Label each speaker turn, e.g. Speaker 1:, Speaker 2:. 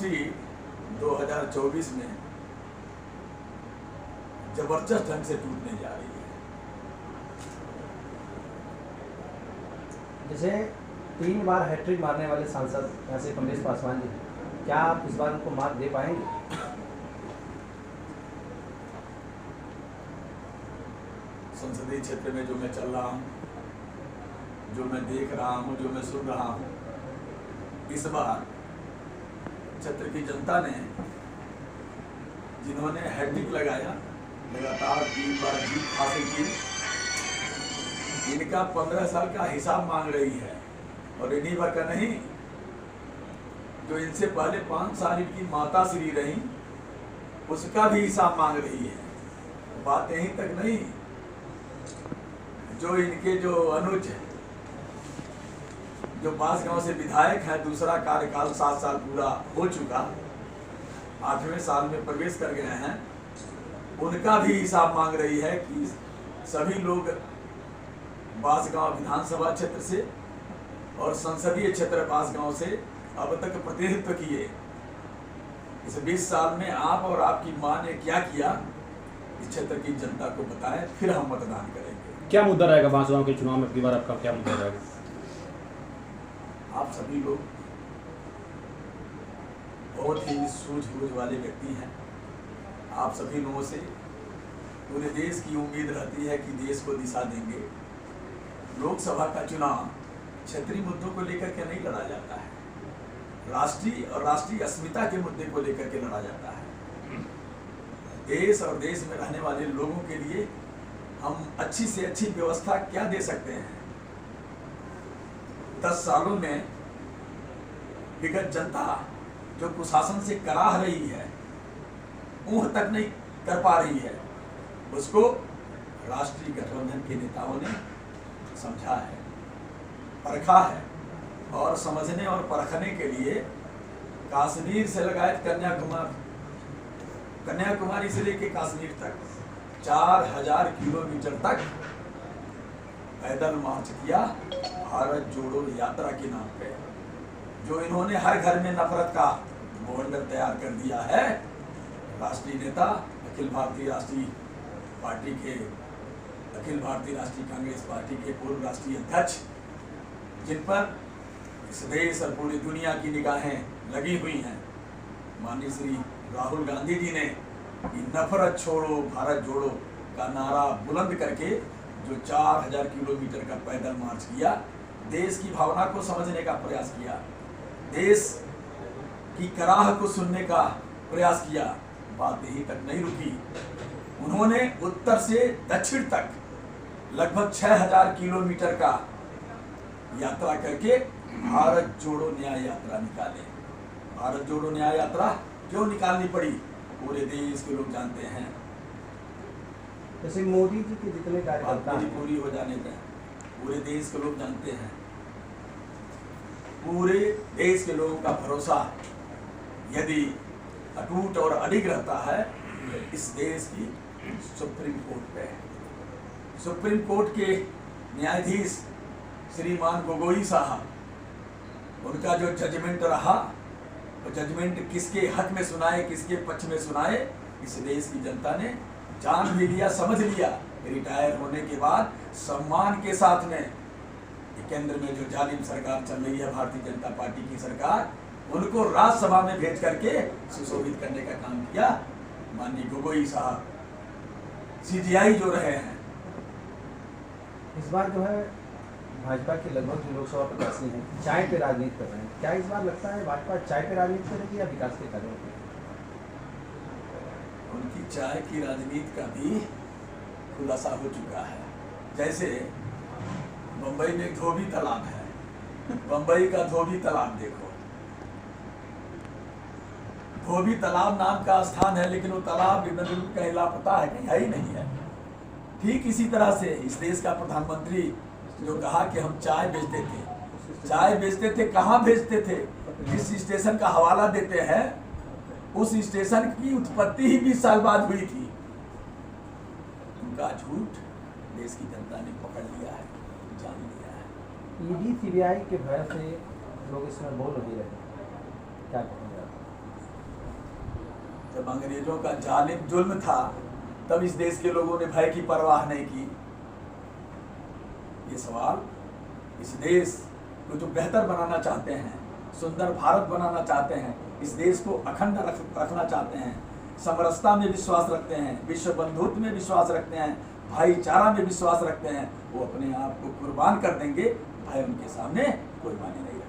Speaker 1: राष्ट्रीय 2024 में जबरदस्त ढंग से टूटने जा रही है।
Speaker 2: जैसे 3 बार हैट्रिक मारने वाले सांसद ऐसे कमलेश पासवान जी, क्या आप इस बार उनको मात दे पाएंगे?
Speaker 1: संसदीय क्षेत्र में जो मैं चल रहा हूँ, जो मैं देख रहा हूँ, जो मैं सुन रहा हूँ, इस बार क्षेत्र की जनता ने जिन्होंने हैट्रिक लगाया, लगातार 3 बार जीत हासिल की, इनका 15 साल का हिसाब मांग रही है। और इन्हीं भर का नहीं, जो इनसे पहले 5 साल इनकी माता श्री रही, उसका भी हिसाब मांग रही है। बात यहीं तक नहीं, जो इनके जो अनुज जो बांसगांव से विधायक हैं, दूसरा कार्यकाल 7 साल पूरा हो चुका, 8वें साल में प्रवेश कर गए हैं, उनका भी हिसाब मांग रही है कि सभी लोग बांसगांव विधानसभा क्षेत्र से और संसदीय क्षेत्र बांसगांव से अब तक प्रतिनिधित्व किए। इस 20 साल में आप और आपकी मां ने क्या किया, इस क्षेत्र की जनता को बताएं, फिर हम मतदान करेंगे।
Speaker 3: क्या मुद्दा रहेगा बांसगांव के चुनाव में? अगली बार आपका क्या मुद्दा रहेगा?
Speaker 1: आप सभी लोग बहुत ही सूझबूझ वाले व्यक्ति हैं। आप सभी लोगों से पूरे देश की उम्मीद रहती है कि देश को दिशा देंगे। लोकसभा का चुनाव क्षेत्रीय मुद्दों को लेकर के नहीं लड़ा जाता है, राष्ट्रीय और राष्ट्रीय अस्मिता के मुद्दे को लेकर के लड़ा जाता है। देश और देश में रहने वाले लोगों के लिए हम अच्छी से अच्छी व्यवस्था क्या दे सकते हैं? 10 सालों में विगत जनता जो कुशासन से कराह रही है, ऊह तक नहीं कर पा रही है, उसको राष्ट्रीय गठबंधन के नेताओं ने समझा है, परखा है, और समझने और परखने के लिए कश्मीर से लगाए कन्याकुमारी से लेकर कश्मीर तक 4000 किलोमीटर तक पैदल मार्च किया, भारत जोड़ो यात्रा के नाम पे। जो इन्होंने हर घर में नफरत का बवंडर तैयार कर दिया है, राष्ट्रीय नेता, अखिल भारतीय राष्ट्रीय कांग्रेस पार्टी के पूर्व राष्ट्रीय अध्यक्ष, जिन पर इस देश और पूरी दुनिया की निगाहें लगी हुई हैं, माननीय श्री राहुल गांधी जी ने नफरत छोड़ो भारत जोड़ो का नारा बुलंद करके जो 4000 किलोमीटर का पैदल मार्च किया, देश की भावना को समझने का प्रयास किया, देश की कराह को सुनने का प्रयास किया। बात यहीं तक नहीं रुकी, उन्होंने उत्तर से दक्षिण तक लगभग 6000 किलोमीटर का यात्रा करके भारत जोड़ो न्याय यात्रा निकाले। भारत जोड़ो न्याय यात्रा क्यों निकालनी पड़ी, पूरे देश के लोग जानते हैं।
Speaker 2: जैसे मोदी जी के जितने कार्यकर्ता
Speaker 1: पूरी हो जाने दें, पूरे देश के लोग जानते हैं, पूरे देश के लोगों का भरोसा यदि अटूट और अडिग रहता है तो इस देश की सुप्रीम कोर्ट पे है। सुप्रीम कोर्ट के न्यायाधीश श्रीमान गोगोई साहब, उनका जो जजमेंट रहा, वो जजमेंट किसके हक में सुनाए, किसके पक्ष में सुनाए, इस देश की जनता ने जान भी लिया, समझ लिया। रिटायर होने के बाद सम्मान के साथ में केंद्र में जो जालिम सरकार चल रही है, भारतीय जनता पार्टी की सरकार, उनको राज्यसभा में भेज करके सुशोभित करने का काम किया माननीय गोगोई साहब, सीजीआई जो रहे हैं।
Speaker 2: इस बार जो है भाजपा के लगभग जो लोकसभा प्रत्याशी हैं चाय पे राजनीति कर रहे हैं, क्या इस बार लगता है भाजपा चाय पे राजनीति करेगी या विकास के कार्यों पे?
Speaker 1: उनकी चाय की राजनीति का भी खुलासा हो चुका है। जैसे मुंबई में एक धोबी तालाब है, मुंबई का धोबी तालाब देखो, धोबी तालाब नाम का स्थान है, लेकिन वो तालाब कहीं लापता है, कहीं है ही नहीं है। ठीक इसी तरह से इस देश का प्रधानमंत्री जो कहा कि हम चाय बेचते थे, कहाँ बेचते थे? जिस स्टेशन का हवाला देते हैं, उस स्टेशन की उत्पत्ति ही 20 साल बाद हुई थी। उनका झूठ देश की जनता ने पकड़ लिया है, जान लिया है।
Speaker 2: ईडी सीबीआई के भय से लोग इसमें बोल नहीं रहे, क्या कहेंगे आप?
Speaker 1: जब अंग्रेजों का जालिम जुल्म था तब इस देश के लोगों ने भय की परवाह नहीं की। ये सवाल, इस देश को जो बेहतर बनाना चाहते हैं, सुंदर भारत बनाना चाहते हैं, इस देश को अखंड रखना चाहते हैं, समरसता में विश्वास रखते हैं, विश्व बंधुत्व में विश्वास रखते हैं, भाईचारा में विश्वास रखते हैं, वो अपने आप को कुर्बान कर देंगे। भय उनके सामने कोई माने नहीं रखेगा।